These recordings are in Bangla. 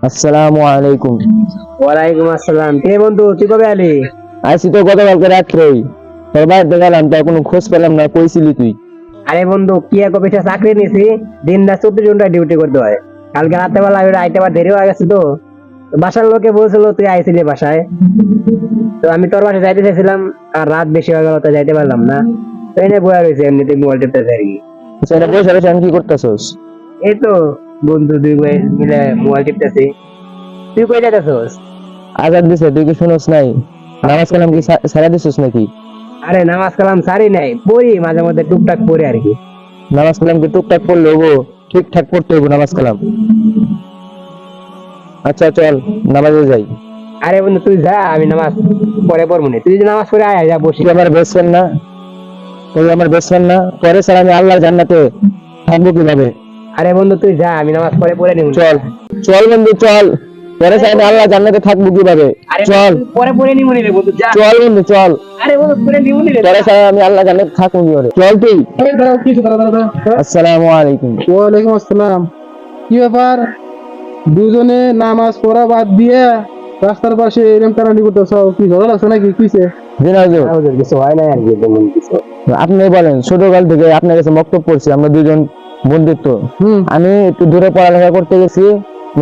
আসসালামু আলাইকুম। ওয়ালাইকুম আসসালাম। কে বন্ধু, তুই কবে আলি? আইসি তো গতকালকে রাত্রেই, তোর বাড়িতে গেলাম তা কোনো খোঁজ পেলাম না, কইছিলি তুই? আরে বন্ধু, কি এক অফিসে চাকরি নিয়েছি, দিন রাত 24 ঘন্টা ডিউটি করতে হয়। কালকে রাত্রেবেলা আইতে আবার দেরি হয়ে গেছে। তো বাসার লোকে বলছিল তুই আইছিলি বাসায়। তো আমি তোর বাসায় যাইতে চাইছিলাম, আর রাত বেশি হয়ে গেল, তো যাইতে পারলাম না। তো এনে বয়া রয়েছে, এমনিতে মোবাইল টিপতেছে আর কি। আচ্ছা, এটা বসে রয়েছে, আমি কি করতেছস? এই তো বন্ধু দুই ভাই মিলে মোবাইল টিপতেছি। তুই কই যাইতেছস? আজাদ দিছে, তুই কি শুনস নাই? নামাজ কালাম কি সারা দিছস নাকি? আরে নামাজ কালাম সারি নাই, পড়ি মাঝে মধ্যে টুকটাক পড়ি আর কি। নামাজ কালাম কি টুকটাক পড়লে হবো? ঠিকঠাক পড়তে হবো নামাজ কালাম। আচ্ছা চল, নামাজে যাই। আরে বন্ধু তুই যা, আমি নামাজ পরে পড়বো না। তুই যদি নামাজ পড়ে আয়, যা বসি। তুই আমার বেস্ট ফ্রেন্ড না? তুই আমার বেস্ট ফ্রেন্ড না? পরে স্যার আমি আল্লাহর জান্নাতে থাকবো কিভাবে? আরে বন্ধু তুই যা, আমি নামাজ পড়ে পড়ে নিব। চল চল বন্ধু চল, পরে স্যার আমি আল্লাহর জান্নাতে থাকবো কিভাবে? আরে চল পরে পড়ে নিব রে বন্ধু, যা। চল বন্ধু চল, আরে বন্ধু পড়ে নিব রে। পরে স্যার আমি আল্লাহর জান্নাতে থাকবো কিভাবে? চল তুই। এই দাঁড়াও, কি হচ্ছে? দাঁড়াও, দাঁড়াও, দাঁড়াও। আসসালামু আলাইকুম। ওয়ালাইকুম আসসালাম। কি ব্যাপার, দুজনে নামাজ পড়া বাদ দিয়ে রাস্তার পাশে এরকম কারানি করতেছ? কি ঝগড়া লাগছে নাকি? কিসে? জি না হুজুর, আমাদের কিছু হয় না আর কি, তেমন কিছু। আপনি বলেন, ছোটকাল থেকে আপনার কাছে বক্তব্য পড়ছি, আমরা দুজন বন্ধুত্ব। আমি একটু দূরে পড়ালেখা করতে গেছি,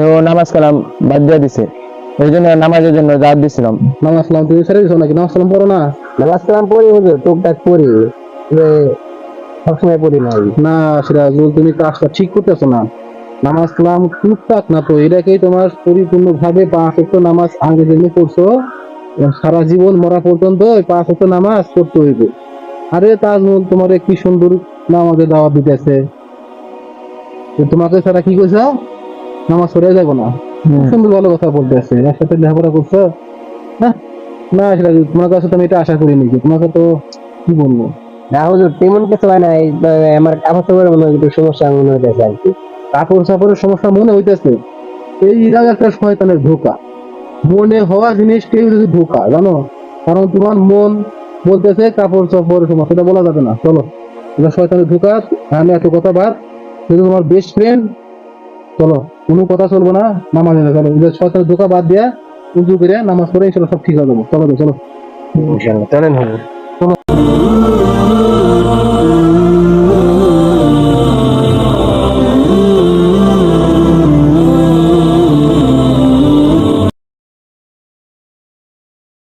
ও নামাজ কালাম বাদ দিয়ে দিছে, এই জন্য নামাজের জন্য দাওয়াত দিছিলাম। নামাজ সালাম তুমি ছেড়ে দিছো নাকি? নামাজ সালাম পড়ো না? নামাজ কালাম পড়ি হুজুর, টুকটাক পড়ি, তবে সবসময় পড়ি না আর কি। না সিরাজুল, তুমি কাজটা ঠিক করতেছো না। নামাজ কালাম টুকটাক না তো, এটাকেই তোমার পরিপূর্ণ ভাবে 5 ওয়াক্ত নামাজ আগে যেমনি পড়ছো, সারা জীবন মরা পর্যন্ত ওই 5 ওয়াক্ত নামাজ পড়তে হইবে। আরে তাজমুল তোমার কি সুন্দর নামাজের দাওয়াত দিতেছে, তোমাকে ছাড়া কি কইছা নামাজ পড়ে যাবো না? সুন্দর ভালো কথা বলতেছে, একসাথে লেখাপড়া করছো। হ্যাঁ, না সিরাজুল, তোমার কাছে তো আমি এটা আশা করিনি। যে তোমাকে তো কি বলবো, না হুজুর, তেমন কিছু হয় না। আমার কাপড় চোপড়ের মনে হয় একটু সমস্যা মনে হইতেছে আর কি। কাপড় চাপড়ের সমস্যা মনে হইতেছে? এইটাও একটা শয়তানের ধোঁকা। মনে হওয়া জিনিসটাই হচ্ছে ধোঁকা, জানো? কারণ তোমার মন বলতেছে কাপড় চাপড়ের সমস্যা, এটা বলা যাবে না। চলো, এটা শয়তানের ধোঁকা। আমি এত কথা বাদ, যেহেতু তোমার বেস্ট ফ্রেন্ড, চলো কোনো কথা চলবো না, নামাজে যাও। চলো, এটা শয়তানের ধোঁকা বাদ দিয়া উজু করে নামাজ পড়ে ইনশাল্লাহ সব ঠিক হয়ে যাবো। চলো চলো। ইনশাআল্লাহ, চলেন হুজুর।